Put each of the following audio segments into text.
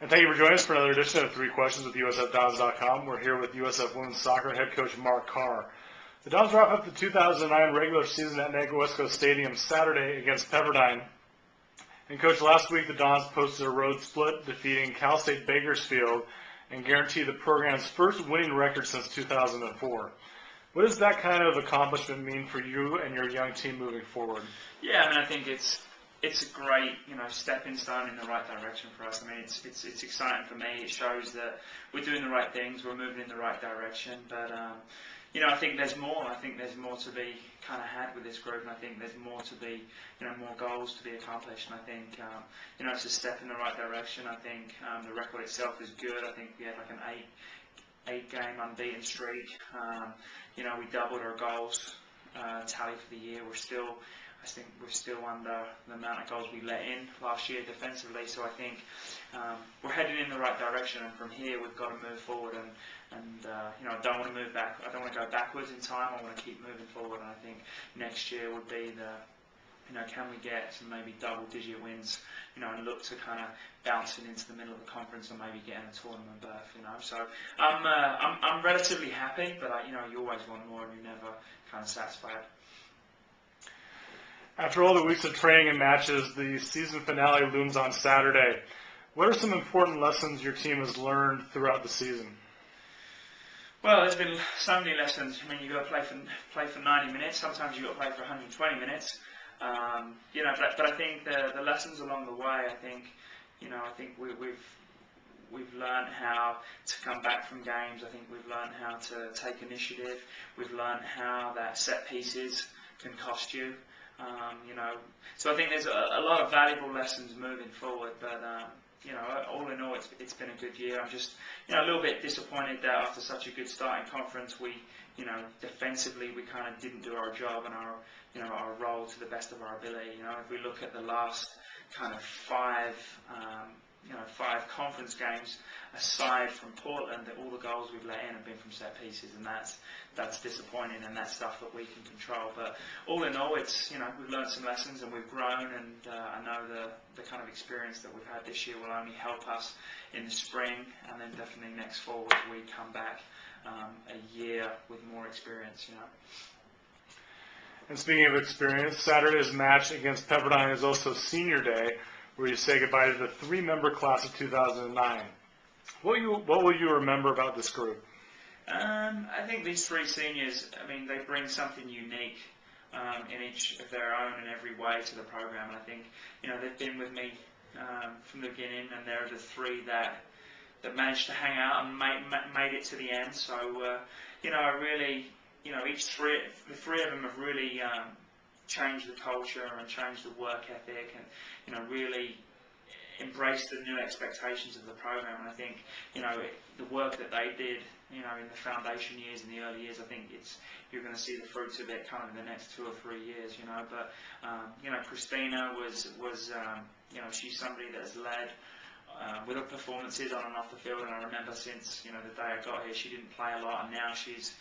And thank you for joining us for another edition of 3 Questions with USFDons.com. We're here with USF Women's Soccer head coach Mark Carr. The Dons wrap up the 2009 regular season at WSOC Stadium Saturday against Pepperdine. And coach, last week the Dons posted a road split, defeating Cal State Bakersfield and guaranteed the program's first winning record since 2004. What does that kind of accomplishment mean for you and your young team moving forward? Yeah, I think it's a great, stepping stone in the right direction for us. It's exciting for me. It shows that we're doing the right things, we're moving in the right direction. But I think there's more. I think there's more to be kind of had with this group, and I think there's more to be, more goals to be accomplished. And I think, it's a step in the right direction. I think the record itself is good. I think we had like an eight-game unbeaten streak. We doubled our goals tally for the year. I think we're still under the amount of goals we let in last year defensively. So I think we're heading in the right direction, and from here we've got to move forward. And I don't want to move back. I don't want to go backwards in time. I want to keep moving forward. And I think next year would be can we get some maybe double-digit wins, and look to kind of bouncing into the middle of the conference and maybe getting a tournament berth, So I'm relatively happy, but you always want more, and you're never kind of satisfied. After all the weeks of training and matches, the season finale looms on Saturday. What are some important lessons your team has learned throughout the season? Well, there's been so many lessons. You've got to play for 90 minutes. Sometimes you've got to play for 120 minutes. But I think the lessons along the way, I think we've learned how to come back from games. I think we've learned how to take initiative. We've learned how that set pieces can cost you. So I think there's a lot of valuable lessons moving forward. But all in all, it's been a good year. I'm just a little bit disappointed that after such a good start in conference, we defensively we kind of didn't do our job and our role to the best of our ability. If we look at the last kind of five conference games, aside from Portland, that all the goals we've let in have been from set pieces, and that's disappointing, and that's stuff that we can control. But all in all, it's we've learned some lessons and we've grown, and I know the kind of experience that we've had this year will only help us in the spring, and then definitely next fall as we come back a year with more experience. And speaking of experience, Saturday's match against Pepperdine is also Senior Day, where you say goodbye to the 3-member class of 2009. What will you remember about this group? I think these 3 seniors, they bring something unique in each of their own in every way to the program. And I think, they've been with me from the beginning, and they're the 3 that managed to hang out and made it to the end. So, I really, the 3 of them have really changed the culture and changed the work ethic, and really embraced the new expectations of the program. And I think the work that they did in the foundation years and the early years, I think you're going to see the fruits of it kind of in the next 2 or 3 years. But Christina was she's somebody that's led with her performances on and off the field. And I remember since the day I got here, she didn't play a lot, and now she's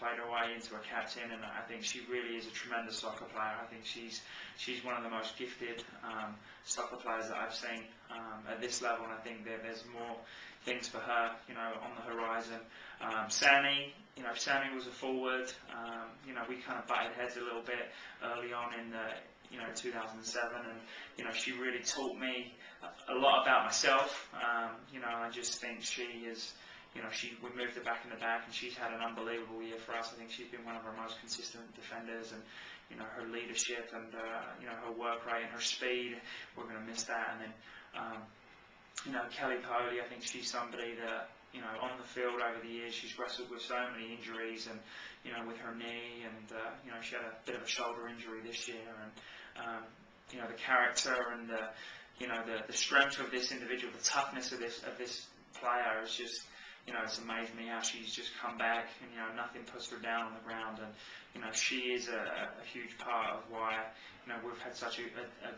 played her way into a captain, and I think she really is a tremendous soccer player. I think she's one of the most gifted soccer players that I've seen at this level, and I think there's more things for her, on the horizon. Sammy was a forward. We kind of butted heads a little bit early on in 2007, and she really taught me a lot about myself. I just think she is. We moved her back in the back, and she's had an unbelievable year for us. I think she's been one of our most consistent defenders, and her leadership and her work rate and her speed, we're going to miss that. And then Kelly Poley, I think she's somebody that on the field over the years, she's wrestled with so many injuries, and with her knee, and she had a bit of a shoulder injury this year, and the character and the strength of this individual, the toughness of this player is just. It's amazed me how she's just come back, and nothing puts her down on the ground, and she is a huge part of why we've had such a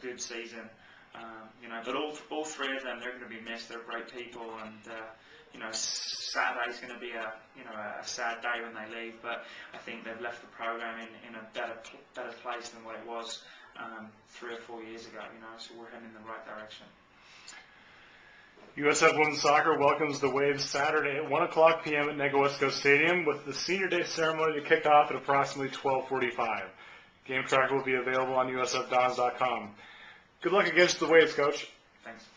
good season. But all 3 of them, they're going to be missed. They're great people, and Saturday's going to be a sad day when they leave. But I think they've left the program in a better place than what it was 3 or 4 years ago. So we're heading in the right direction. USF Women's Soccer welcomes the Waves Saturday at 1 p.m. at WSOC Stadium with the Senior Day ceremony to kick off at approximately 12:45. Game tracker will be available on USFDons.com. Good luck against the Waves, Coach. Thanks.